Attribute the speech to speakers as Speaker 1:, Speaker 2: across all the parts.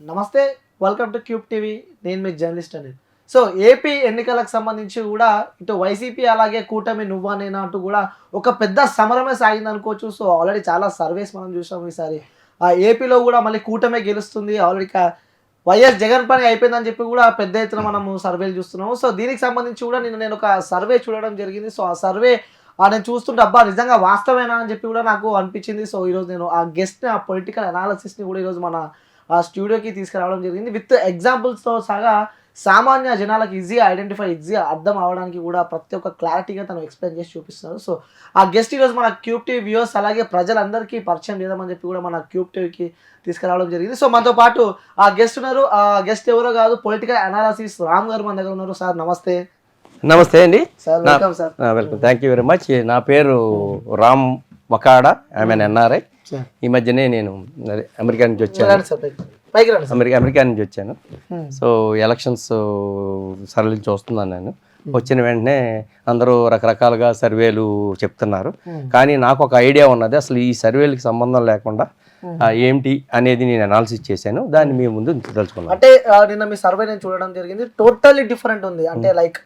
Speaker 1: నమస్తే, welcome to cube TV. నేను మీ journalist అని. సో ఏపీ ఎన్నికలకు సంబంధించి కూడా ఇటు వైసీపీ అలాగే కూటమి నువ్వా నేనా అంటూ కూడా ఒక పెద్ద సమరమే సాగింది అనుకోవచ్చు. సో ఆల్రెడీ చాలా సర్వేస్ మనం చూసాం ఈసారి. ఏపీలో కూడా మళ్ళీ కూటమే గెలుస్తుంది. ఆల్రెడీ వైఎస్ జగన్ పని అయిపోయిందని చెప్పి కూడా పెద్ద ఎత్తున మనము సర్వేలు చూస్తున్నాము. సో దీనికి సంబంధించి కూడా నేను ఒక సర్వే చూడడం జరిగింది. సో ఆ సర్వే నేను చూస్తుంటే అబ్బా నిజంగా వాస్తవేనా అని చెప్పి కూడా నాకు అనిపించింది. సో ఈరోజు నేను ఆ గెస్ట్ని, ఆ పొలిటికల్ అనాలిసిస్ని కూడా ఈరోజు మన స్టూడియోకి తీసుకురావడం జరిగింది. విత్ ఎగ్జాంపుల్స్తో సహా సామాన్య జనాలకు ఈజీగా అర్థం అవడానికి కూడా ప్రతి ఒక్క క్లారిటీగా తను ఎక్స్ప్లెయిన్ చేసి చూపిస్తున్నారు. సో ఆ గెస్ట్ ఈరోజు మన క్యూబ్ టీవీ వ్యూవర్స్ అలాగే ప్రజలందరికీ పరిచయం చేద్దామని చెప్పి కూడా మన క్యూబ్ టీవీకి తీసుకురావడం జరిగింది. సో మనతో పాటు ఆ గెస్ట్ ఉన్నారు. ఆ గెస్ట్ ఎవరో కాదు, పొలిటికల్ అనాలిసిస్ రామ్ గారు మన దగ్గర ఉన్నారు. సార్ నమస్తే.
Speaker 2: నమస్తే అండి
Speaker 1: sir, welcome sir.
Speaker 2: Welcome, thank you very much. నా పేరు రామ్ వకాడా, ఐఎమ్ ఎన్ఆర్ఐ. ఈ మధ్యనే నేను అమెరికా నుంచి వచ్చాను. అమెరికా నుంచి వచ్చాను. సో ఎలక్షన్స్ సరళి చూస్తున్నాను నేను. వచ్చిన వెంటనే అందరూ రకరకాలుగా సర్వేలు చెప్తున్నారు, కానీ నాకు ఒక ఐడియా ఉన్నది. అసలు ఈ సర్వేలకి సంబంధం లేకుండా ఏంటి అనేది నేను అనాలిసిస్ చేశాను. దాన్ని మీ ముందు తెలుసుకున్నాను.
Speaker 1: అంటే నిన్న మీ సర్వే నేను చూడడం జరిగింది. టోటల్లీ డిఫరెంట్ ఉంది. అంటే లైక్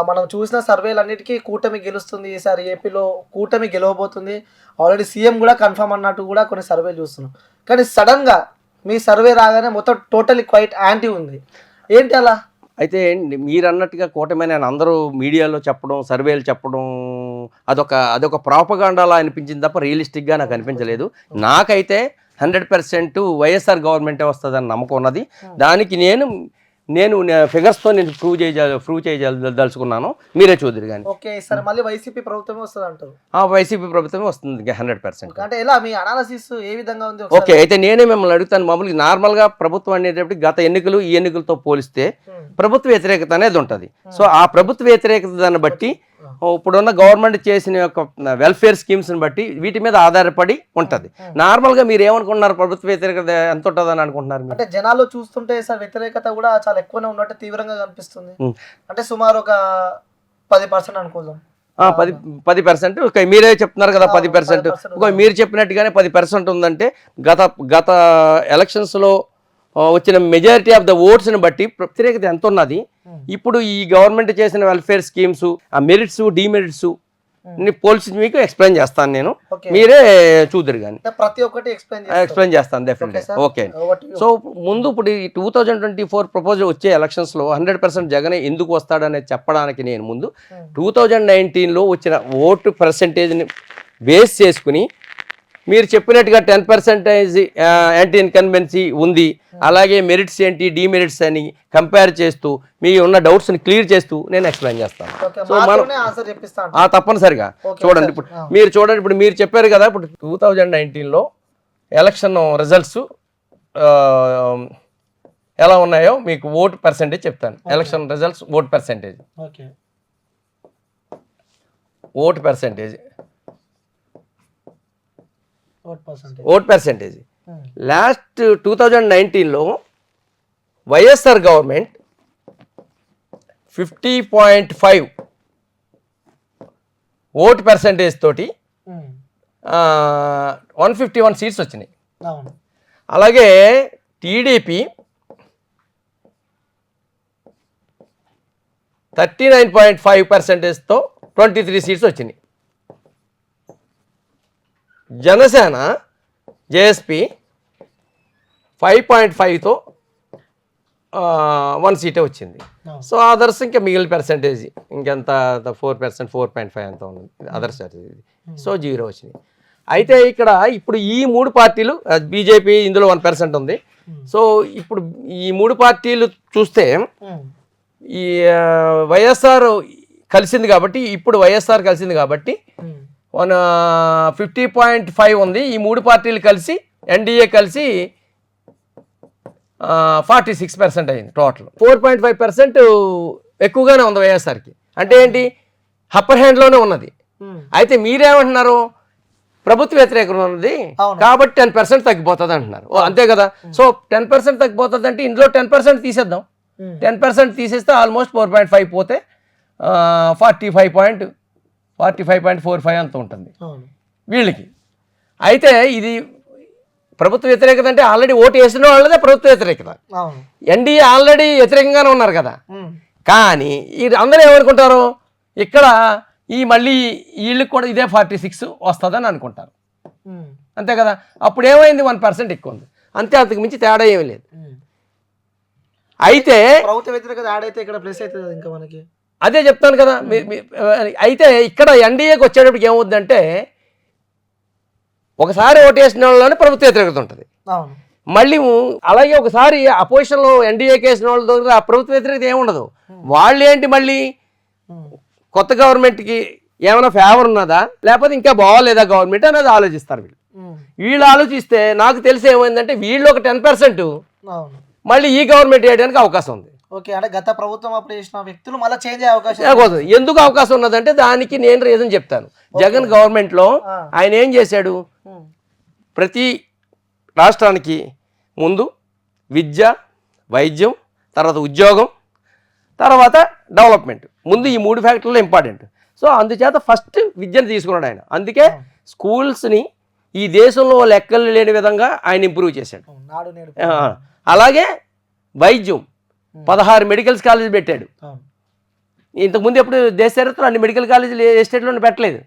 Speaker 1: మనం చూసిన సర్వేలు అన్నిటికీ కూటమి గెలుస్తుంది, ఈసారి ఏపీలో కూటమి గెలవబోతుంది, ఆల్రెడీ సీఎం కూడా కన్ఫర్మ్ అన్నట్టు కూడా కొన్ని సర్వేలు చూస్తున్నాం. కానీ సడన్గా మీ సర్వే రాగానే మొత్తం టోటల్లీ క్వైట్ యాంటీ ఉంది. ఏంటి అలా?
Speaker 2: అయితే మీరు అన్నట్టుగా కూటమి అని అందరూ మీడియాలో చెప్పడం, సర్వేలు చెప్పడం అదొక ప్రాపగాండాలా అనిపించింది తప్ప రియలిస్టిక్గా నాకు అనిపించలేదు. నాకైతే 100% వైఎస్ఆర్ గవర్నమెంటే వస్తుందని నమ్మకం ఉన్నది. దానికి నేను ఫిగర్స్తో నేను ప్రూవ్ చేయదలుచుకున్నాను. మీరే చూద్దరు కానీ.
Speaker 1: ఓకే సార్, మళ్ళీ వైసీపీ ప్రభుత్వమే వస్తుంది అంటారు?
Speaker 2: వైసీపీ ప్రభుత్వమే వస్తుంది 100%.
Speaker 1: అంటే ఎలా మీ అనాలిసిస్ ఏ విధంగా ఉంది?
Speaker 2: ఓకే, అయితే నేనే మిమ్మల్ని అడుగుతాను. మామూలుగా నార్మల్గా ప్రభుత్వం అనేటప్పుడు గత ఎన్నికలు ఈ ఎన్నికలతో పోలిస్తే ప్రభుత్వ వ్యతిరేకత అనేది ఉంటుంది. సో ఆ ప్రభుత్వ వ్యతిరేకత దాన్ని బట్టి ఇప్పుడున్న గవర్నమెంట్ చేసిన యొక్క వెల్ఫేర్ స్కీమ్స్ని బట్టి వీటి మీద ఆధారపడి ఉంటుంది. నార్మల్గా మీరు ఏమనుకుంటున్నారు, ప్రభుత్వ వ్యతిరేకత ఎంత ఉంటుందని అనుకుంటున్నారు?
Speaker 1: అంటే జనాలు చూస్తుంటే సార్ వ్యతిరేకత కూడా చాలా ఎక్కువనే ఉన్నట్టు తీవ్రంగా కనిపిస్తుంది. అంటే సుమారు ఒక 10% అనుకుందాం.
Speaker 2: 10%. మీరే చెప్తున్నారు కదా 10%. మీరు చెప్పినట్టుగానే 10% ఉందంటే గత ఎలక్షన్స్లో వచ్చిన మెజారిటీ ఆఫ్ ద ఓట్స్ని బట్టి వ్యతిరేకత ఎంత ఉన్నది. ఇప్పుడు ఈ గవర్నమెంట్ చేసిన వెల్ఫేర్ స్కీమ్స్, ఆ మెరిట్స్ డిమెరిట్స్ పోల్చి మీకు ఎక్స్ప్లెయిన్ చేస్తాను నేను. మీరే చూద్దరు కానీ.
Speaker 1: ప్రతి ఒక్కటి
Speaker 2: ఎక్స్ప్లెయిన్ చేస్తాను డెఫినెట్గా. ఓకే, సో ముందు ఇప్పుడు ఈ 2024 ప్రపోజల్ వచ్చే ఎలక్షన్స్లో 100% జగన్ ఎందుకు వస్తాడనేది చెప్పడానికి నేను ముందు 2019లో వచ్చిన ఓటు పర్సంటేజ్ని బేస్ చేసుకుని మీరు చెప్పినట్టుగా 10% యాంటీ ఇన్కన్వెన్సీ ఉంది, అలాగే మెరిట్స్ ఏంటి డిమెరిట్స్ అని కంపేర్ చేస్తూ మీ ఉన్న డౌట్స్ని క్లియర్ చేస్తూ నేను ఎక్స్ప్లెయిన్ చేస్తాను. సో మనం తప్పనిసరిగా చూడండి. ఇప్పుడు మీరు చెప్పారు కదా, ఇప్పుడు 2019లో ఎలక్షన్ రిజల్ట్స్ ఎలా ఉన్నాయో మీకు ఓటు పర్సంటేజ్ చెప్తాను. Election results vote percentage last 2019లో వైఎస్ఆర్ గవర్నమెంట్ 50.5 ఓటు పర్సంటేజ్ తోటి 151 సీట్స్ వచ్చినాయి. అలాగే టీడీపీ 39.5%తో 23 సీట్స్ వచ్చినాయి. జనసేన జేఎస్పీ 5.5తో 1 సీటే వచ్చింది. సో అదర్స్ ఇంకా మిగిలిన పర్సంటేజ్ ఇంకెంత 4%, 4.5 అంత ఉంది అదర్స్. సో 0 వచ్చినాయి. అయితే ఇప్పుడు ఈ 3 పార్టీలు, బీజేపీ ఇందులో 1% ఉంది. సో ఇప్పుడు ఈ 3 పార్టీలు చూస్తే ఈ వైఎస్ఆర్ కలిసింది కాబట్టి 50.5 ఉంది. ఈ 3 పార్టీలు కలిసి ఎన్డీఏ కలిసి 46% అయింది. టోటల్ 4.5% ఎక్కువగానే ఉంది వైఎస్ఆర్కి. అంటే ఏంటి, అప్పర్ హ్యాండ్లోనే ఉన్నది. అయితే మీరేమంటున్నారు, ప్రభుత్వ వ్యతిరేకం ఉన్నది కాబట్టి 10% తగ్గిపోతుంది అంటున్నారు. అంతే కదా. సో 10% తగ్గిపోతుంది అంటే ఇందులో 10% తీసేద్దాం. 10% తీసేస్తే ఆల్మోస్ట్ 4.5 పోతే 45.45.45 అంత ఉంటుంది వీళ్ళకి. అయితే ఇది ప్రభుత్వ వ్యతిరేకత అంటే ఆల్రెడీ ఓటు వేసిన వాళ్ళదే ప్రభుత్వ వ్యతిరేకత. ఎన్డీఏ ఆల్రెడీ వ్యతిరేకంగానే ఉన్నారు కదా. కానీ ఈ అందరూ ఏమనుకుంటారు, ఇక్కడ ఈ మళ్ళీ వీళ్ళకి కూడా ఇదే 46 వస్తుందని అనుకుంటారు, అంతే కదా. అప్పుడు ఏమైంది, 1% ఎక్కువ ఉంది అంతే, అంతకు మించి తేడా ఏమీ లేదు. అయితే
Speaker 1: ప్రభుత్వ వ్యతిరేకత యాడ్ అయితే ఇక్కడ ప్లస్ అవుతుంది కదా ఇంకా మనకి.
Speaker 2: అదే చెప్తాను కదా. అయితే ఇక్కడ ఎన్డీఏకి వచ్చేటప్పటికి ఏమవుద్దంటే, ఒకసారి ఓటేసిన వాళ్ళలోనే ప్రభుత్వ వ్యతిరేకత ఉంటుంది. మళ్ళీ అలాగే ఒకసారి అపోజిషన్లో ఎన్డీఏకి వేసిన వాళ్ళ దగ్గర ఆ ప్రభుత్వ వ్యతిరేకత ఏముండదు. వాళ్ళు ఏంటి, మళ్ళీ కొత్త గవర్నమెంట్కి ఏమైనా ఫేవర్ ఉన్నదా లేకపోతే ఇంకా బాగోలేదా గవర్నమెంట్ అనేది ఆలోచిస్తారు. వీళ్ళు ఆలోచిస్తే నాకు తెలిసి ఏమైందంటే, వీళ్ళు ఒక 10% మళ్ళీ ఈ గవర్నమెంట్ వేయడానికి అవకాశం ఉంది.
Speaker 1: ఓకే, అంటే గత ప్రభుత్వం అప్పుడు చేసిన వ్యక్తులు మళ్ళీ చేంజ్ అయ్యే అవకాశం.
Speaker 2: ఎందుకు అవకాశం ఉన్నదంటే దానికి నేను రీజన్ చెప్తాను. జగన్ గవర్నమెంట్లో ఆయన ఏం చేశాడు, ప్రతి రాష్ట్రానికి ముందు విద్య, వైద్యం, తర్వాత ఉద్యోగం, తర్వాత డెవలప్మెంట్, ముందు ఈ 3 ఫ్యాక్టర్లు ఇంపార్టెంట్. సో అందుచేత ఫస్ట్ విద్యను తీసుకున్నాడు ఆయన. అందుకే స్కూల్స్ని ఈ దేశంలో లెక్కలు లేని విధంగా ఆయన ఇంప్రూవ్ చేశాడు. అలాగే వైద్యం 16 మెడికల్ కాలేజీలు పెట్టాడు. ఇంతకుముందు ఎప్పుడు దేశ చరిత్రలో అన్ని మెడికల్ కాలేజీలు ఏ స్టేట్లోనే పెట్టలేదు.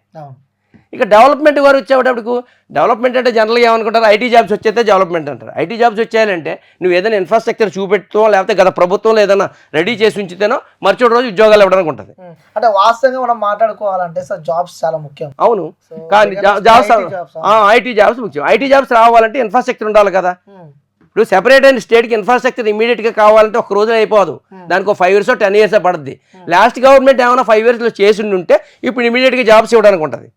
Speaker 2: ఇక డెవలప్మెంట్ వారు వచ్చేటప్పుడు, డెవలప్మెంట్ అంటే జనరల్గా ఏమనుకుంటారు, ఐటీ జాబ్స్ వచ్చేస్తే డెవలప్మెంట్ అంటారు. ఐటీ జాబ్స్ వచ్చేయాలంటే నువ్వు ఏదైనా ఇన్ఫ్రాస్ట్రక్చర్ చూపెట్టో లేకపోతే గత ప్రభుత్వంలో ఏదైనా రెడీ చేసి ఉంచితేనో మరుసటి రోజు ఉద్యోగాలు ఇవ్వడానికి ఉంటుంది.
Speaker 1: అంటే వాస్తవంగా మనం మాట్లాడుకోవాలంటే సార్ జాబ్స్ చాలా ముఖ్యం.
Speaker 2: అవును, కానీ జాబ్స్ ఐటీ జాబ్స్ ముఖ్యం. ఐటీ జాబ్స్ రావాలంటే ఇన్ఫ్రాస్ట్రక్చర్ ఉండాలి కదా. ఇప్పుడు సెపరేట్ అయిన స్టేట్కి ఇన్ఫ్రాస్ట్రక్చర్ ఇమీడియట్గా కావాలంటే ఒక రోజులో అయిపోదు, దానికి ఒక 5 years 10 years పడుతుంది. లాస్ట్ గవర్నమెంట్ ఏమైనా 5 years చేసి ఉంటే ఇప్పుడు ఇమీడియట్గా జాబ్స్ ఇవ్వడానికి ఉంటుంది.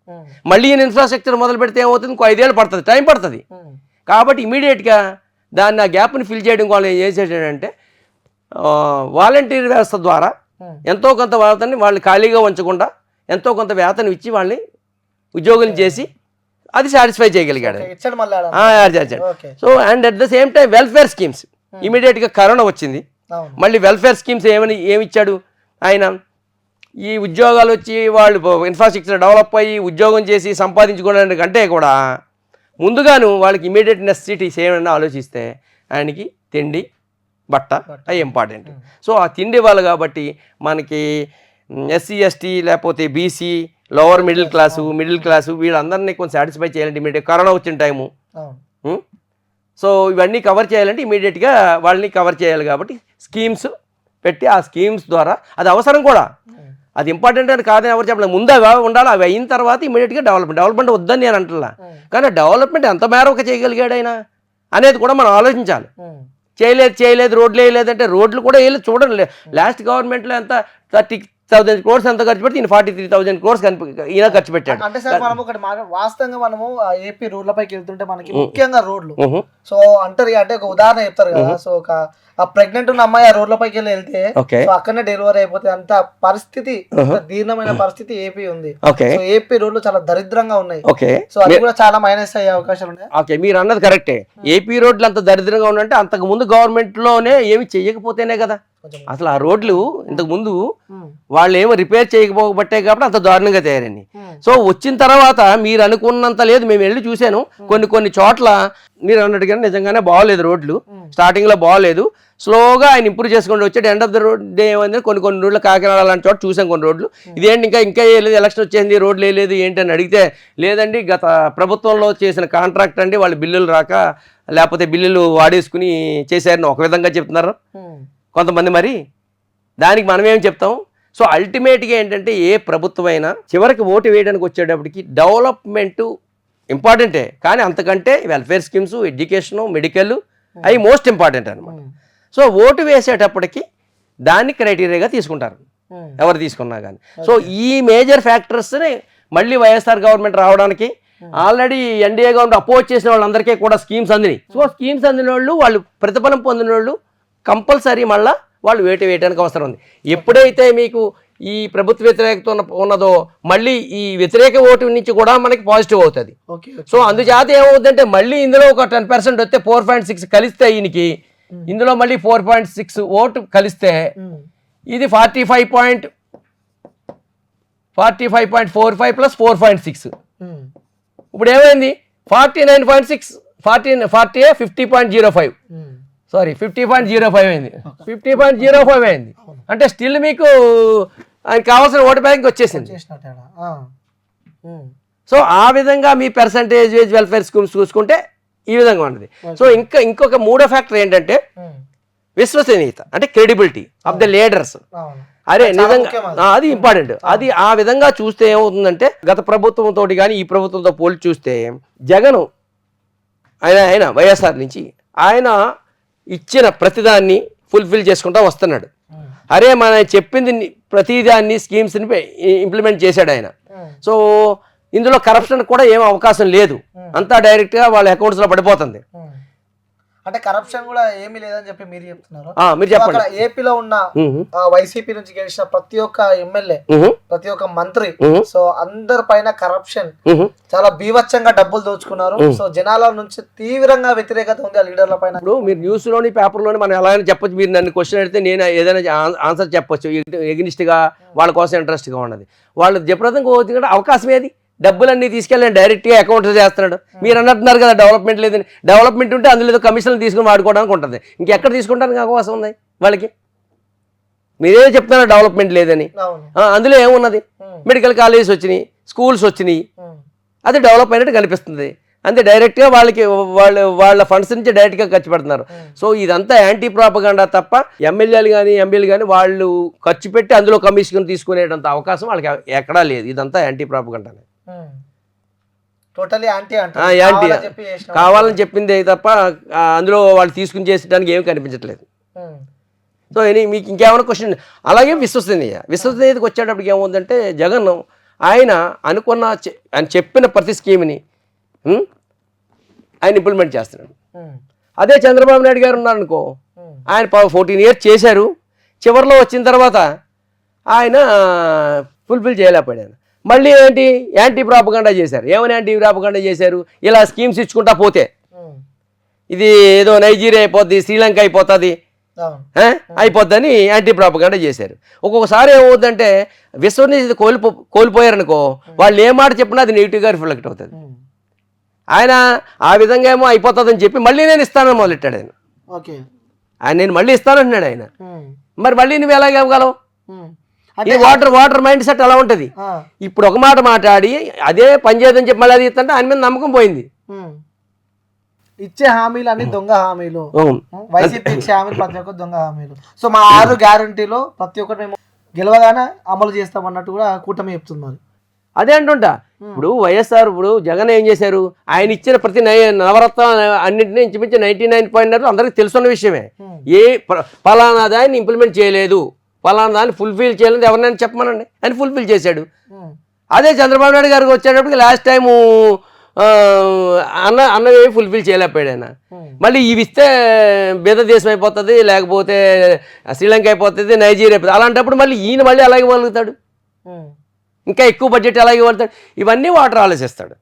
Speaker 2: మళ్ళీ ఈయన ఇన్ఫ్రాస్ట్రక్చర్ మొదలు పెడితే ఏమవుతుంది, ఇంకో 5 years పడుతుంది, టైం పడుతుంది. కాబట్టి ఇమీడియట్గా దాన్ని ఆ గ్యాప్ని ఫిల్ చేయడం వాళ్ళు ఏం చేసేటంటే, వాలంటీర్ వ్యవస్థ ద్వారా ఎంతో కొంత వేతనాన్ని వాళ్ళు ఖాళీగా ఉంచకుండా ఎంతో కొంత వేతనం ఇచ్చి వాళ్ళని ఉద్యోగం చేసి అది సాటిస్ఫై చేయగలిగాడు. So and at the same time welfare schemes ఇమీడియట్గా కరోనా వచ్చింది, మళ్ళీ వెల్ఫేర్ స్కీమ్స్ ఏమిచ్చాడు ఆయన, ఈ ఉద్యోగాలు వచ్చి వాళ్ళు ఇన్ఫ్రాస్ట్రక్చర్ డెవలప్ అయ్యి ఉద్యోగం చేసి సంపాదించుకోవడానికి కంటే కూడా ముందుగాను వాళ్ళకి ఇమీడియట్ నెసెసిటీస్ ఏమైనా ఆలోచిస్తే ఆయనకి తిండి బట్ట అవి ఇంపార్టెంట్. సో ఆ తిండి వాళ్ళు కాబట్టి మనకి SC ST లేకపోతే BC లోవర్ మిడిల్ క్లాసు వీళ్ళందరినీ కొంచెం సాటిస్ఫై చేయాలంటే ఇమీడియట్ కరోనా వచ్చిన టైము. సో ఇవన్నీ కవర్ చేయాలంటే ఇమీడియట్గా వాళ్ళని కవర్ చేయాలి కాబట్టి స్కీమ్స్ పెట్టి ఆ స్కీమ్స్ ద్వారా అది అవసరం కూడా, అది ఇంపార్టెంట్ అని కాదని ఎవరు చెప్పలేదు. ముందు అవి ఉండాలి, అవి అయిన తర్వాత ఇమీడియట్గా డెవలప్మెంట్ వద్దని నేను అంటున్నా. కానీ డెవలప్మెంట్ ఎంత మేరకు చేయగలిగాడు ఆయన అనేది కూడా మనం ఆలోచించాలి. చేయలేదు రోడ్లు వేయలేదంటే రోడ్లు కూడా వేయలేదు. చూడండి లాస్ట్ గవర్నమెంట్లో ఎంత 30,000 crores ఎంత ఖర్చు పెడితే 43,000 crores ఈయన ఖర్చు పెట్టాడు.
Speaker 1: అంటే సార్ మనం ఒకటి వాస్తవంగా మనము ఏపీ రోడ్లపైకి వెళ్తుంటే మనకి ముఖ్యంగా రోడ్లు, సో అంటారు అంటే ఒక ఉదాహరణ చెప్తారు కదా, సో ఒక ప్రెగ్నెంట్ ఉన్న అమ్మాయి ఆ రోడ్లపైకి వెళ్తే అక్కడనే డెలివరీ అయిపోతే అంత పరిస్థితి, దీర్ఘమైన పరిస్థితి ఏపీ ఉంది. సో ఏపీ రోడ్లు చాలా దరిద్రంగా ఉన్నాయి. సో అది కూడా చాలా మైనస్ అయ్యే అవకాశాలు ఉన్నాయి.
Speaker 2: ఓకే, మీరు అన్నది కరెక్టే. ఏపీ రోడ్లు అంత దరిద్రంగా ఉన్నాయంటే అంతకు ముందు గవర్నమెంట్ లోనే ఏమి చెయ్యకపోతేనే కదా. అసలు ఆ రోడ్లు ఇంతకు ముందు వాళ్ళు ఏమో రిపేర్ చేయకపోబట్టే కాబట్టి అంత దారుణంగా తయారండి. సో వచ్చిన తర్వాత మీరు అనుకున్నంత లేదు, మేము వెళ్ళి చూశాను కొన్ని చోట్ల మీరు అన్నట్టుగా నిజంగానే బాగోలేదు రోడ్లు, స్టార్టింగ్ లో బాగోలేదు, స్లోగా ఆయన ఇంప్రూవ్ చేసుకుంటూ వచ్చాడు. End of the road day ఏమైంది, కొన్ని రోడ్లు కాకినాడ అలాంటి చోట చూసాం కొన్ని రోడ్లు. ఇదేంటి ఇంకా వేయలేదు, ఎలక్షన్ వచ్చేసింది రోడ్లు వేయలేదు ఏంటి అని అడిగితే, లేదండి గత ప్రభుత్వంలో చేసిన కాంట్రాక్ట్ అండి, వాళ్ళు బిల్లులు రాక లేకపోతే బిల్లులు వాడేసుకుని చేశారని ఒక విధంగా చెప్తున్నారు కొంతమంది. మరి దానికి మనం ఏం చెప్తాం? సో అల్టిమేట్గా ఏంటంటే ఏ ప్రభుత్వం అయినా చివరికి ఓటు వేయడానికి వచ్చేటప్పటికి డెవలప్మెంట్ ఇంపార్టెంటే, కానీ అంతకంటే వెల్ఫేర్ స్కీమ్స్, ఎడ్యుకేషను, మెడికల్ అవి మోస్ట్ ఇంపార్టెంట్ అనమాట. సో ఓటు వేసేటప్పటికి దాన్ని క్రైటీరియాగా తీసుకుంటారు ఎవరు తీసుకున్నా కానీ. సో ఈ మేజర్ ఫ్యాక్టర్స్ని మళ్ళీ వైఎస్ఆర్ గవర్నమెంట్ రావడానికి ఆల్రెడీ ఎన్డీఏ గవర్నమెంట్ అపోజ్ చేసిన వాళ్ళందరికీ కూడా స్కీమ్స్ అందినాయి. సో స్కీమ్స్ అందిన వాళ్ళు ప్రతిఫలం పొందిన వాళ్ళు కంపల్సరీ మళ్ళీ వాళ్ళు వేయడానికి అవసరం ఉంది. ఎప్పుడైతే మీకు ఈ ప్రభుత్వ వ్యతిరేకత ఉన్నదో మళ్ళీ ఈ వ్యతిరేక ఓటు నుంచి కూడా మనకి పాజిటివ్ అవుతుంది. సో అందుచేత ఏమవుతుందంటే మళ్ళీ ఇందులో ఒక 10% వస్తే 4.6 కలిస్తే ఈయనకి, ఇందులో మళ్ళీ 4.6 ఓటు కలిస్తే ఇది 45.45 ప్లస్ 4.6 ఇప్పుడు ఏమైంది 49.6 50.05 సారీ 50.05 అయింది 50.05 అయింది అంటే స్టిల్ మీకు ఆయనకి కావాల్సిన ఓటు బ్యాంక్ వచ్చేసింది. సో ఆ విధంగా మీ పర్సంటేజ్ వెల్ఫేర్ స్కీమ్స్ చూసుకుంటే ఈ విధంగా ఉన్నది. సో ఇంకొక మూడో ఫ్యాక్టర్ ఏంటంటే విశ్వసనీయత అంటే క్రెడిబిలిటీ ఆఫ్ ద లీడర్స్. అరే నిజంగా అది ఇంపార్టెంట్. అది ఆ విధంగా చూస్తే ఏమవుతుందంటే గత ప్రభుత్వంతో కానీ ఈ ప్రభుత్వంతో పోల్చి చూస్తే జగన్ ఆయన వైఎస్ఆర్ నుంచి ఆయన ఇచ్చిన ప్రతిదాన్ని ఫుల్ఫిల్ చేసుకుంటూ వస్తున్నాడు. అరే మన చెప్పింది ప్రతిదాన్ని స్కీమ్స్ని ఇంప్లిమెంట్ చేశాడు ఆయన. సో ఇందులో కరప్షన్ కూడా ఏం అవకాశం లేదు, అంతా డైరెక్ట్గా వాళ్ళ అకౌంట్స్లో పడిపోతుంది.
Speaker 1: అంటే కరప్షన్ కూడా ఏమీ లేదని చెప్పి మీరు చెప్తున్నారు.
Speaker 2: మీరు చెప్పండి.
Speaker 1: ఏపీలో ఉన్న వైసీపీ నుంచి గెలిచిన ప్రతి ఒక్క ఎమ్మెల్యే, ప్రతి ఒక్క మంత్రి, సో అందరి పైన కరప్షన్ చాలా బీభత్సంగా డబ్బులు దోచుకున్నారు. సో జనాల నుంచి తీవ్రంగా వ్యతిరేకత ఉంది ఆ లీడర్ల పైన.
Speaker 2: ఇప్పుడు మీరు న్యూస్ లోని పేపర్ లోని మనం ఎలా అయినా చెప్పొచ్చు. మీరు నన్ను క్వశ్చన్ అడిగితే నేను ఏదైనా ఆన్సర్ చెప్పొచ్చు. ఎగ్నిస్ట్ గా వాళ్ళ కోసం ఇంట్రెస్ట్ గా ఉన్నది. వాళ్ళు జబర్దస్తంగా అవకాశం ఏది? డబ్బులన్నీ తీసుకెళ్ళి డైరెక్ట్గా అకౌంట్ చేస్తున్నాడు. మీరు అన్నట్టున్నారు కదా డెవలప్మెంట్ లేదని. డెవలప్మెంట్ ఉంటే అందులో ఏదో కమిషన్లు తీసుకుని వాడుకోవడానికి ఉంటుంది. ఇంకెక్కడ తీసుకుంటానికి అవకాశం ఉంది వాళ్ళకి? మీరే చెప్తున్నారు డెవలప్మెంట్ లేదని. అందులో ఏమున్నది? మెడికల్ కాలేజెస్ వచ్చినాయి, స్కూల్స్ వచ్చినాయి, అది డెవలప్ అయినట్టు కనిపిస్తుంది. అంతే డైరెక్ట్గా వాళ్ళ ఫండ్స్ నుంచి డైరెక్ట్గా ఖర్చు పెడుతున్నారు. సో ఇదంతా యాంటీ ప్రాపగాండా తప్ప ఎమ్మెల్యేలు కానీ ఎంపీలు కానీ వాళ్ళు ఖర్చు పెట్టి అందులో కమిషన్ తీసుకునేటంత అవకాశం వాళ్ళకి ఎక్కడా లేదు. ఇదంతా యాంటీ ప్రాపగాండానే.
Speaker 1: యాంటీ
Speaker 2: కావాలని చెప్పింది తప్ప అందులో వాళ్ళు తీసుకుని చేసడానికి ఏమి కనిపించట్లేదు. సో మీకు ఇంకేమైనా క్వశ్చన్? అలాగే విశ్వసనీయతకి వచ్చేటప్పటికి ఏముందంటే జగన్ ఆయన అనుకున్న ఆయన చెప్పిన ప్రతి స్కీమ్ని ఆయన ఇంప్లిమెంట్ చేస్తున్నాడు. అదే చంద్రబాబు నాయుడు గారు ఉన్నారనుకో, ఆయన 14 years చేశారు. చివరిలో వచ్చిన తర్వాత ఆయన ఫుల్ఫిల్ చేయలేకపోయాడు. మళ్ళీ ఏంటి యాంటీ ప్రాపగాండా చేశారు. ఏమని యాంటీ ప్రాపగాండా చేశారు? ఇలా స్కీమ్స్ ఇచ్చుకుంటా పోతే ఇది ఏదో నైజీరియా అయిపోద్ది, శ్రీలంక అయిపోతుంది, అయిపోద్దని యాంటీ ప్రాపగాండా చేశారు. ఒక్కొక్కసారి ఏమవుతుందంటే విశ్వసనీయత కోల్పోయారనుకో, వాళ్ళు ఏ మాట చెప్పినా అది నెగిటివ్గా రిఫ్లెక్ట్ అవుతుంది. ఆయన ఆ విధంగా ఏమో అయిపోతుందని చెప్పి మళ్ళీ నేను ఇస్తానని మొదలెట్టాడు ఆయన. నేను మళ్ళీ ఇస్తానంటున్నాడు ఆయన. మరి మళ్ళీ నువ్వు ఎలాగ ఇవ్వగలవు? ఈ వాటర్ మైండ్ సెట్ అలా ఉంటుంది. ఇప్పుడు ఒక మాట మాట్లాడి అదే పని చేయదని చెప్పి మళ్ళీ అది ఇస్తుంటే ఆయన మీద నమ్మకం పోయింది.
Speaker 1: ఇచ్చే హామీలు అన్ని దొంగ హామీలు. వైసీపీ ఇచ్చే హామీలు ప్రతి ఒక్కరు దొంగ హామీలు. సో మా 6 గ్యారంటీలో ప్రతి ఒక్కటి మేము గెలవగానే అమలు చేస్తాం అన్నట్టు కూడా కూటమి చెప్తున్నారు.
Speaker 2: అదే అంటుంటా. ఇప్పుడు వైఎస్ఆర్ ఇప్పుడు జగన్ ఏం చేశారు? ఆయన ఇచ్చిన ప్రతి నవరత్న అన్నింటినీ ఇంచుమించి 99.9 అందరికీ తెలుసున్న విషయమే. ఏ ఫలానా దాన్ని ఇంప్లిమెంట్ చేయలేదు, ఫలానా దాన్ని ఫుల్ఫిల్ చేయలేదు ఎవరినైనా చెప్పమనండి, అని ఫుల్ఫిల్ చేశాడు. అదే చంద్రబాబు నాయుడు గారికి వచ్చేటప్పటికి లాస్ట్ టైము అన్నవి ఫుల్ఫిల్ చేయలేకపోయాడు ఆయన. మళ్ళీ ఇవి ఇస్తే బీద దేశం అయిపోతుంది, లేకపోతే శ్రీలంక అయిపోతుంది, నైజీరియా అయిపోతుంది. అలాంటప్పుడు మళ్ళీ ఈయన మళ్ళీ అలాగే ఇవ్వగలుగుతాడు, ఇంకా ఎక్కువ బడ్జెట్ అలాగే ఇవ్వగలుగుతాడు. ఇవన్నీ వాటర్ ఆలోచిస్తాడు.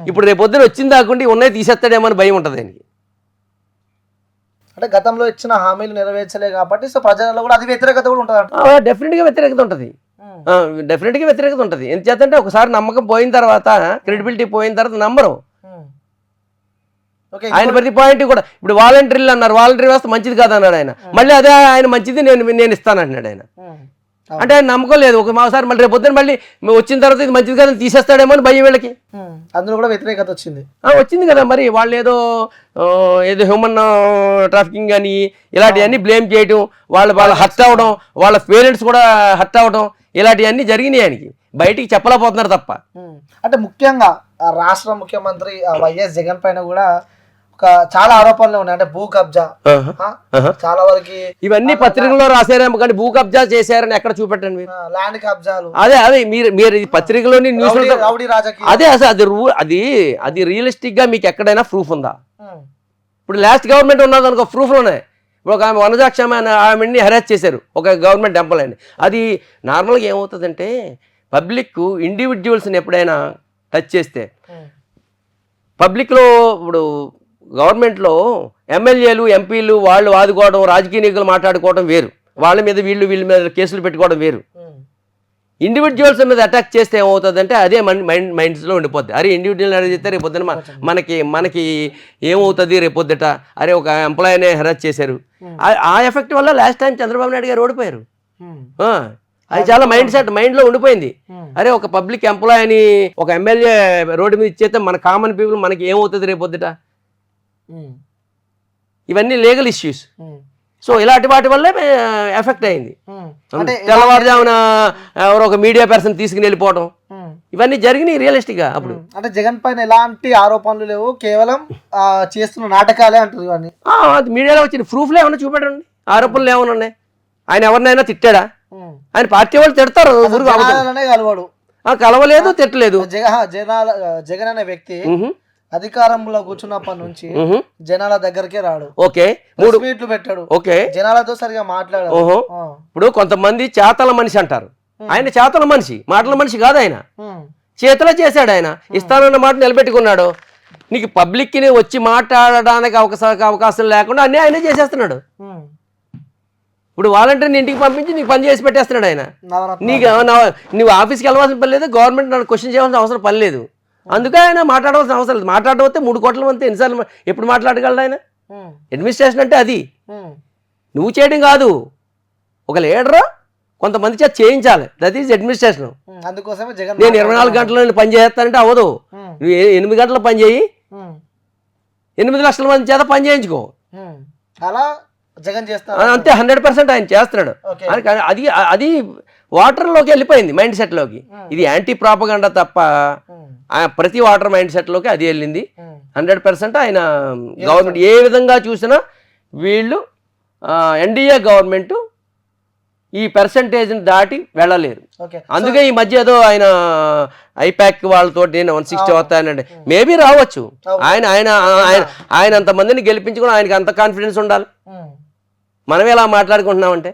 Speaker 2: ఇప్పుడు రేపు పొద్దున వచ్చింది కాకుండా ఉన్నాయి తీసేస్తాడేమో అని భయం ఉంటుంది ఆయనకి.
Speaker 1: అంటే గతంలో ఇచ్చిన హామీలు నెరవేర్చలే కాబట్టి సో ప్రజలలో కూడా అది వ్యతిరేకత కూడా ఉంటుంది.
Speaker 2: డెఫినెట్గా వ్యతిరేకత ఉంటుంది. డెఫినెట్గా వ్యతిరేకత ఉంటుంది. ఎందుచేతంటే ఒకసారి నమ్మకం పోయిన తర్వాత, క్రెడిబిలిటీ పోయిన తర్వాత నమ్మరు. ఆయన ప్రతి పాయింట్ కూడా ఇప్పుడు వాలంటీర్లు అన్నారు, వాలంటీర్ వ్యవస్థ మంచిది కాదన్నాడు ఆయన. మళ్ళీ అదే ఆయన మంచిది నేను ఇస్తానంటున్నాడు ఆయన. అంటే ఆయన నమ్మకం లేదు. ఒకసారి మళ్ళీ రేపు పొద్దున మళ్ళీ వచ్చిన తర్వాత ఇది మంచిది కాదని తీసేస్తాడేమో అని భయం వీళ్ళకి.
Speaker 1: అందులో కూడా వ్యతిరేకత
Speaker 2: వచ్చింది కదా. మరి వాళ్ళు ఏదో హ్యూమన్ ట్రాఫికింగ్ అని ఇలాంటివన్నీ బ్లేమ్ చేయటం, వాళ్ళు హర్ట్ అవ్వడం, వాళ్ళ పేరెంట్స్ కూడా హర్ట్ అవ్వడం, ఇలాంటివన్నీ జరిగినాయి. ఆయనకి బయటికి చెప్పలేకపోతున్నారు తప్ప.
Speaker 1: అంటే ముఖ్యంగా రాష్ట్ర ముఖ్యమంత్రి వైఎస్ జగన్ పైన కూడా చాలా ఆరోపణలు ఉన్నాయి. అంటే భూ కబ్జా చాలా వరకు
Speaker 2: ఇవన్నీ పత్రికల్లో రాశారేమో కానీ భూ కబ్జా చేశారని ఎక్కడ చూపెట్టండి మీరు?
Speaker 1: ల్యాండ్ కబ్జాలు
Speaker 2: అదే మీరు పత్రికలోని న్యూస్ అదే అసలు అది రియలిస్టిక్ గా మీకు ఎక్కడైనా ప్రూఫ్ ఉందా? ఇప్పుడు లాస్ట్ గవర్నమెంట్ ఉన్నది అనుకో, ప్రూఫ్లోనే. ఇప్పుడు ఒక ఆమె వనజాక్ష ఆమెని హెరాస్ చేశారు, ఒక గవర్నమెంట్ ఎంప్లాయీని. అది నార్మల్గా ఏమవుతుందంటే పబ్లిక్ ఇండివిజువల్స్ని ఎప్పుడైనా టచ్ చేస్తే పబ్లిక్లో ఇప్పుడు గవర్నమెంట్లో ఎమ్మెల్యేలు ఎంపీలు వాళ్ళు వాదుకోవడం, రాజకీయ నాయకులు మాట్లాడుకోవడం వేరు, వాళ్ళ మీద వీళ్ళ మీద కేసులు పెట్టుకోవడం వేరు. ఇండివిజువల్స్ మీద అటాక్ చేస్తే ఏమవుతుంది అంటే అదే మైండ్స్లో ఉండిపోద్ది. అరే ఇండివిజువల్ అడిగితే రేపు పొద్దున మనకి ఏమవుతుంది రేపు పొద్దుట, అరే ఒక ఎంప్లాయీనే హెరాస్ చేశారు. ఆ ఎఫెక్ట్ వల్ల లాస్ట్ టైం చంద్రబాబు నాయుడు గారు ఓడిపోయారు. అది చాలా మైండ్లో ఉండిపోయింది. అరే ఒక పబ్లిక్ ఎంప్లాయీని ఒక ఎమ్మెల్యే రోడ్డు మీద ఇచ్చేస్తే మన కామన్ పీపుల్ మనకి ఏమవుతుంది రేపు పొద్దుట. ఇవన్నీ లీగల్ ఇష్యూస్. సో ఇలాంటి వాటి వల్లే ఎఫెక్ట్ అయింది. తెల్లవారుజామున ఎవరో ఒక మీడియా పర్సన్ తీసుకుని వెళ్ళిపోవడం ఇవన్నీ జరిగినాయి రియలిస్టిక్గా. అప్పుడు
Speaker 1: అంటే జగన్ పైన ఎలాంటి ఆరోపణలు లేవు, కేవలం చేస్తున్న నాటకాలే అంటారు. ఇవన్నీ
Speaker 2: అది మీడియాలో వచ్చిన ప్రూఫ్లు ఏమన్నా చూపెట్టండి. ఆరోపణలు ఏమైనా ఉన్నాయి? ఆయన ఎవరినైనా తిట్టాడా? ఆయన పార్టీ వాళ్ళు తిడతారు,
Speaker 1: కలవాడు,
Speaker 2: కలవలేదు, తిట్టలేదు.
Speaker 1: జగన్ అనే వ్యక్తి అధికారంలో కూర్చున్నప్పటి నుంచి జనాల దగ్గరకే రాడు.
Speaker 2: ఓకే,
Speaker 1: 3 ట్వీట్లు పెట్టాడు.
Speaker 2: ఓకే,
Speaker 1: జనాలతో సరిగా మాట్లాడాడు.
Speaker 2: ఇప్పుడు కొంతమంది చేతల మనిషి అంటారు, ఆయన చేతల మనిషి, మాటల మనిషి కాదు. ఆయన చేతలో చేశాడు. ఆయన ఇస్తానన్న మాట నిలబెట్టుకున్నాడు. నీకు పబ్లిక్ ని వచ్చి మాట్లాడడానికి అవకాశం లేకుండా అన్నీ ఆయనే చేసేస్తున్నాడు. ఇప్పుడు వాలంటీర్ని ఇంటికి పంపించి నీకు పని చేసి పెట్టేస్తున్నాడు ఆయన. నీకు నువ్వు ఆఫీస్కి వెళ్ళవలసిన పని లేదు, గవర్నమెంట్ నన్ను క్వశ్చన్ చేయాల్సిన అవసరం పని లేదు. అందుకే ఆయన మాట్లాడవలసిన అవసరం లేదు. మాట్లాడవస్తే 3 కోట్ల మంది ఎన్నిసార్లు ఎప్పుడు మాట్లాడగలడు ఆయన? అడ్మినిస్ట్రేషన్ అంటే అది నువ్వు చేయడం కాదు, ఒక లీడరు కొంతమంది చేత చేయించాలి. That is administration.
Speaker 1: అందుకోసమే జగన్
Speaker 2: నేను 24 గంటలు పని చేస్తానంటే అవ్వదు. నువ్వు 8 గంటలు పని చేయి, 8 లక్షల మంది చేత పని చేయించుకో.
Speaker 1: అలా జగన్ చేస్తాడు
Speaker 2: అంతే. 100% ఆయన చేస్తున్నాడు. అది వాటర్లోకి వెళ్ళిపోయింది, మైండ్ సెట్లోకి. ఇది యాంటీ ప్రాపగండా తప్ప ప్రతి వాటర్ మైండ్ సెట్లోకి అది వెళ్ళింది. 100% ఆయన గవర్నమెంట్ ఏ విధంగా చూసినా వీళ్ళు ఎన్డీఏ గవర్నమెంట్ ఈ పర్సంటేజ్ని దాటి వెళ్ళలేరు. అందుకే ఈ మధ్య ఏదో ఆయన ఐపాక్ వాళ్ళతో నేను 160 వస్తానండి, మేబీ రావచ్చు. ఆయన అంతమందిని గెలిపించుకుని ఆయనకి అంత కాన్ఫిడెన్స్ ఉండాలి. మనం ఎలా మాట్లాడుకుంటున్నామంటే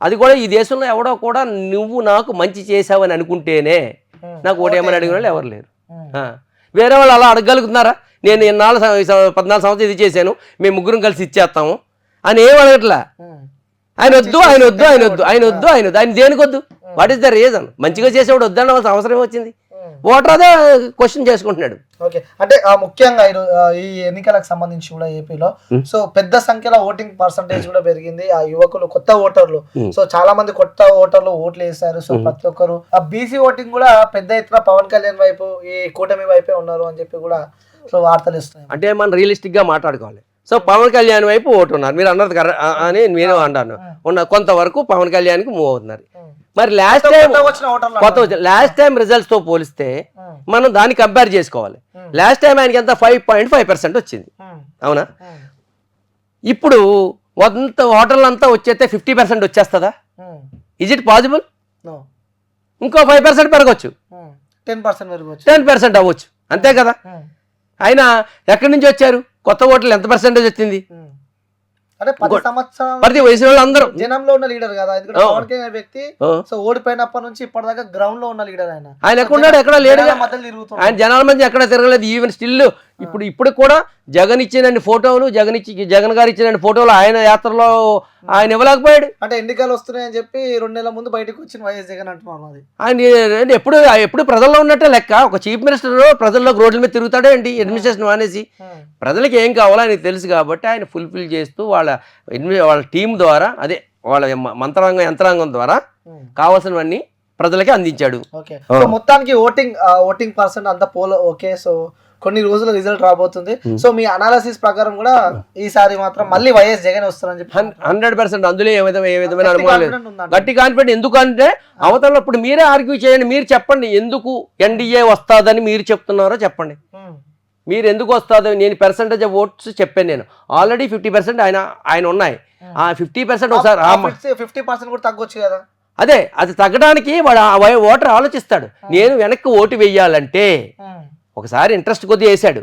Speaker 2: అది కూడా ఈ దేశంలో ఎవడో కూడా నువ్వు నాకు మంచి చేసావని అనుకుంటేనే నాకు ఓటేమని అడిగిన వాళ్ళు ఎవరు లేరు. వేరే వాళ్ళు అలా అడగలుగుతున్నారా? నేను 14 సంవత్సరాలు ఇది చేశాను, మేము 3 కలిసి ఇచ్చేస్తాము అని ఏం అడగట్లా. ఆయన వద్దు, ఆయన వద్దు, ఆయన వద్దు, ఆయన వద్దు, ఆయన వద్దు, ఆయన దేనికి వద్దు? What is the reason? మంచిగా చేసేవాడు వద్దన్న అవసరం వచ్చింది. ఓటర్ అదే క్వశ్చన్ చేసుకుంటున్నాడు.
Speaker 1: ఓకే, అంటే ముఖ్యంగా ఈ ఎన్నికలకు సంబంధించి కూడా ఏపీలో సో పెద్ద సంఖ్యలో ఓటింగ్ పర్సంటేజ్ కూడా పెరిగింది. ఆ యువకులు, కొత్త ఓటర్లు, సో చాలా మంది కొత్త ఓటర్లు ఓట్లు వేశారు. సో ప్రతి ఒక్కరు ఆ బీసీ ఓటింగ్ కూడా పెద్ద ఎత్తున పవన్ కళ్యాణ్ వైపు, ఈ కూటమి వైపే ఉన్నారు అని చెప్పి కూడా సో వార్తలు ఇస్తున్నాయి.
Speaker 2: అంటే మనం రియలిస్టిక్ గా మాట్లాడుకోవాలి. సో పవన్ కళ్యాణ్ వైపు ఓటు ఉన్నారు, మీరు అన్నది అని నేను అంటాను. కొంతవరకు పవన్ కళ్యాణ్కి మూవ్ అవుతున్నారు. మరి లాస్ట్ టైం రిజల్ట్స్ తో పోలిస్తే మనం దాన్ని కంపేర్ చేసుకోవాలి. లాస్ట్ టైం ఆయనకి ఎంత 5.5% వచ్చింది, అవునా? ఇప్పుడు ఓటర్లు అంతా వచ్చేస్తే 50% వచ్చేస్తుందా? Is it possible? ఇంకో 5% పెరగచ్చు, 10% అవ్వచ్చు, అంతే కదా? అయినా ఎక్కడి నుంచి వచ్చారు? కొత్త ఓట్లు ఎంత పర్సెంటేజ్ వచ్చింది? ప్రతి వయసు వాళ్ళు అందరూ
Speaker 1: జనంలో ఉన్న లీడర్ కదా. ఎందుకంటే పవన్ కళ్యాణ్ వ్యక్తి సో ఓడిపోయినప్పటి నుంచి ఇప్పటిదాకా గ్రౌండ్ లో ఉన్న లీడర్ ఆయన.
Speaker 2: ఆయన ఎక్కడున్నాడు? ఎక్కడ లేడు. ఆయన జనాల మధ్య ఎక్కడ తిరగలేదు. ఈవెన్ స్టిల్ ఇప్పుడు కూడా జగన్ ఇచ్చిన ఫోటోలు, జగన్ గారు ఇచ్చిన ఫోటోలు ఆయన యాత్రలో ఆయన ఇవ్వలేకపోయాడు.
Speaker 1: అంటే ఎన్నికలు వస్తున్నాయని చెప్పి 2 నెలల ముందు బయటకు వచ్చిన వైఎస్ జగన్ అంటున్నారు. అది
Speaker 2: ఆయన ఎప్పుడు ప్రజల్లో ఉన్నట్టే లెక్క. ఒక చీఫ్ మినిస్టర్ ప్రజల్లో రోడ్ల మీద తిరుగుతాడే ఏంటి? అడ్మినిస్ట్రేషన్ అనేసి ప్రజలకు ఏం కావాలో ఆయనకు తెలుసు కాబట్టి ఆయన ఫుల్ఫిల్ చేస్తూ వాళ్ళ టీం ద్వారా, అదే వాళ్ళ యంత్రాంగం ద్వారా కావాల్సినవన్నీ ప్రజలకి అందించాడు.
Speaker 1: ఓకే, మొత్తానికి ఓటింగ్ పర్సెంట్ అంతా పోలో. ఓకే, సో కొన్ని రోజుల రిజల్ట్ రాబోతుంది. సో మీ అనాలిసిస్ ప్రకారం కూడా ఈసారి మాత్రం మళ్ళీ వైఎస్ జగన్ వస్తారని చెప్పి
Speaker 2: 100% అందులో ఏ విధమైన అనుమానం లేదు. గట్టి కాన్ఫిడెంట్. ఎందుకంటే అవతల ఇప్పుడు మీరే ఆర్గ్యూ చేయండి, మీరు చెప్పండి ఎందుకు ఎన్డీఏ వస్తుందని మీరు చెప్తున్నారో చెప్పండి. మీరు ఎందుకు వస్తుందో నేను పర్సెంటేజ్ ఆఫ్ ఓట్స్ చెప్పాను. నేను ఆల్రెడీ 50% ఆయన ఉన్నాయి. ఆ 50% ఒకసారి
Speaker 1: 50% కూడా తగ్గొచ్చు కదా.
Speaker 2: అదే అది తగ్గడానికి వాడు ఓటర్ ఆలోచిస్తాడు. నేను వెనక్కి ఓటు వేయాలంటే ఒకసారి ఇంట్రెస్ట్ కొద్దిగా వేసాడు,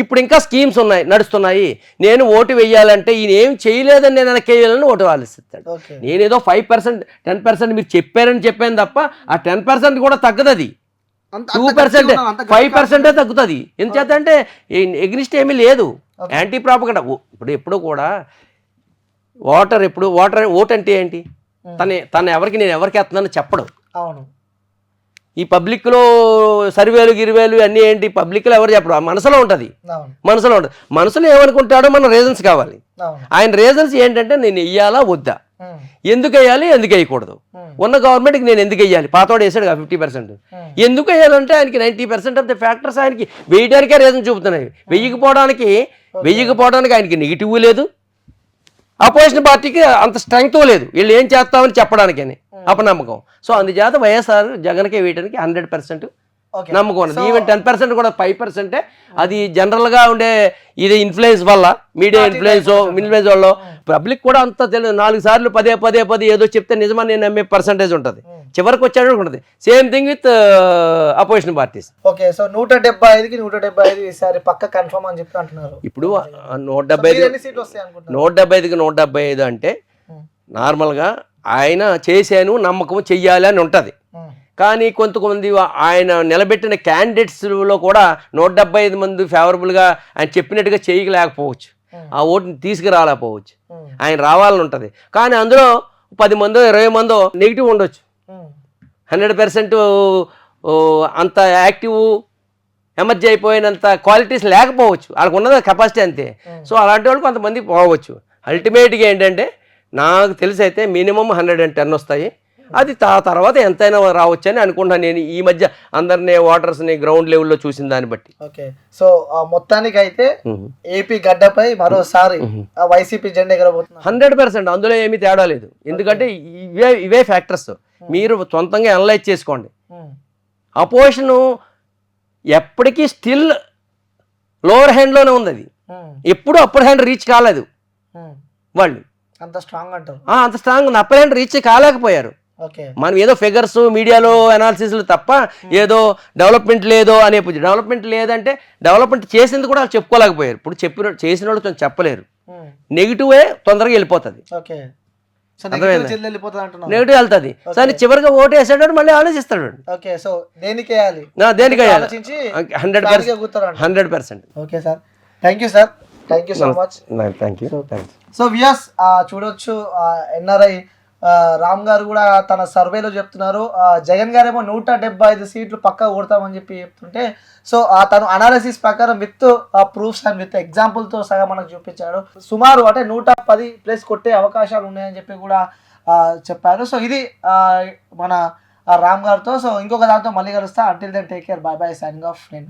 Speaker 2: ఇప్పుడు ఇంకా స్కీమ్స్ నడుస్తున్నాయి, నేను ఓటు వేయాలంటే ఈయన ఏం చేయలేదని నేను వెనక్కి వేయాలని ఓటు ఆలోచిస్తాడు. నేనేదో 5% 10% మీరు చెప్పాను తప్ప ఆ 10% కూడా తగ్గదు. అది 2% 5% తగ్గుతుంది. ఎందుచేత అంటే ఎగ్నిస్ట్ ఏమీ లేదు. Anti propaganda. ఎప్పుడు కూడా ఓటు అంటే ఏంటి? తను నేను ఎవరికి వేస్తున్నానో చెప్పడు.
Speaker 1: అవును.
Speaker 2: ఈ పబ్లిక్లో సర్వేలు గిరివేలు అన్నీ ఏంటి, పబ్లిక్లో ఎవరు చెప్పరు, ఆ మనసులో ఉంటుంది.
Speaker 1: అవును.
Speaker 2: మనసులో ఏమనుకుంటాడో మన రీజన్స్ కావాలి.
Speaker 1: అవును.
Speaker 2: ఆయన రీజన్స్ ఏంటంటే నేను వెయ్యాలా వద్దా, ఎందుకు వేయాలి ఎందుకు వేయకూడదు, ఉన్న గవర్నమెంట్కి నేను ఎందుకు వేయాలి, పాతవాడు వేసాడు 50%, ఎందుకు వేయాలంటే ఆయనకి 90% ఆఫ్ ద ఫ్యాక్టర్స్ ఆయనకి వేయడానికే రీజన్ చూపుతున్నాయి. వెయ్యకపోవడానికి ఆయనకి నెగిటివ్ లేదు, అపోజిషన్ పార్టీకి అంత స్ట్రెంగ్త్ లేదు, వీళ్ళు ఏం చేస్తామని చెప్పడానికని అపనమ్మకం. సో అందుచేత వైఎస్ఆర్ జగన్కే వేయడానికి 100% నమ్మకం ఉన్నది. ఈవెన్ 10% కూడా 5% అది జనరల్గా ఉండే ఇది ఇన్ఫ్లుయెన్స్ వల్ల, మీడియా ఇన్ఫ్లుయెన్స్ వల్ల పబ్లిక్ కూడా అంత తెలియదు. 4 సార్లు పదే ఏదో చెప్తే నిజమని నేను నమ్మే పర్సంటేజ్ ఉంటుంది, చివరికి వచ్చాడు ఉంటుంది. Same thing with opposition parties.
Speaker 1: Okay, so 175కి 175 ఈసారి పక్క కన్ఫర్మ్ అని చెప్పి అంటున్నారు.
Speaker 2: ఇప్పుడు 175కి 175 అంటే నార్మల్గా ఆయన చేశాను నమ్మకం చెయ్యాలి అని ఉంటుంది. కానీ కొంతమంది ఆయన నిలబెట్టిన క్యాండిడేట్స్లో కూడా 175 మంది ఫేవరబుల్గా ఆయన చెప్పినట్టుగా చేయలేకపోవచ్చు, ఆ ఓటుని తీసుకురాలేకపోవచ్చు. ఆయన రావాలని ఉంటుంది, కానీ అందులో 10 మందో 20 మందో నెగిటివ్ ఉండొచ్చు. 100% అంత యాక్టివ్ ఎమర్జీ అయిపోయినంత క్వాలిటీస్ లేకపోవచ్చు, వాళ్ళకు ఉన్నది కెపాసిటీ అంతే. సో అలాంటి వాళ్ళు కొంతమంది పోవచ్చు. అల్టిమేట్గా ఏంటంటే నాకు తెలిసి అయితే మినిమం 110 వస్తాయి, అది తర్వాత ఎంతైనా రావచ్చు అని అనుకుంటున్నాను నేను. ఈ మధ్య అందరినీ ఓటర్స్ని గ్రౌండ్ లెవెల్లో చూసిన దాన్ని బట్టి.
Speaker 1: ఓకే, సో మొత్తానికి అయితే ఏపీ గడ్డపై మరోసారి వైసీపీ జెండా ఎగరబోతుంది
Speaker 2: 100%. అందులో ఏమీ తేడా లేదు, ఎందుకంటే ఇవే ఫ్యాక్టర్స్ మీరు సొంతంగా అనలైజ్ చేసుకోండి. అపోజిషన్ ఎప్పటికీ స్టిల్ లోవర్ హ్యాండ్లోనే ఉంది, అది ఎప్పుడు అప్పర్ హ్యాండ్ రీచ్ కాలేదు. వాళ్ళు
Speaker 1: అంత స్ట్రాంగ్ అంటారు,
Speaker 2: అంత స్ట్రాంగ్ ఉంది, అప్పర్ హ్యాండ్ రీచ్ కాలేకపోయారు. మనం ఏదో ఫిగర్స్ మీడియాలో అనాలిసిస్లు తప్ప ఏదో డెవలప్మెంట్ లేదో అనే, డెవలప్మెంట్ లేదంటే డెవలప్మెంట్ చేసింది కూడా వాళ్ళు చెప్పుకోలేకపోయారు. ఇప్పుడు చేసిన వాళ్ళు చెప్పలేరు, నెగిటివే తొందరగా వెళ్ళిపోతుంది, నెగిటివ్ వెళ్తుంది. సరే చివరిగా ఓటు వేసాడు మళ్ళీ ఆలోచిస్తాడు.
Speaker 1: ఓకే, సో దేనికి వేయాలి,
Speaker 2: 100%.
Speaker 1: Okay sir, thank you sir, thank you so much.
Speaker 2: Thank you.
Speaker 1: So viewers చూడొచ్చు, ఎన్ఆర్ఐ రామ్ గారు కూడా తన సర్వేలో చెప్తున్నారు జగన్ గారేమో 175 సీట్లు పక్కా కొడతామని చెప్పి చెప్తుంటే, సో తను అనాలిసిస్ ప్రకారం విత్ ప్రూఫ్స్ అండ్ విత్ ఎగ్జాంపుల్తో సగా మనకు చూపించాడు. సుమారు అంటే 110+ కొట్టే అవకాశాలు ఉన్నాయని చెప్పి కూడా చెప్పారు. సో ఇది మన రామ్ గారితో. సో ఇంకొక దాంతో మళ్ళీ కలుస్తా. Until then take care, bye bye, signing off. నేను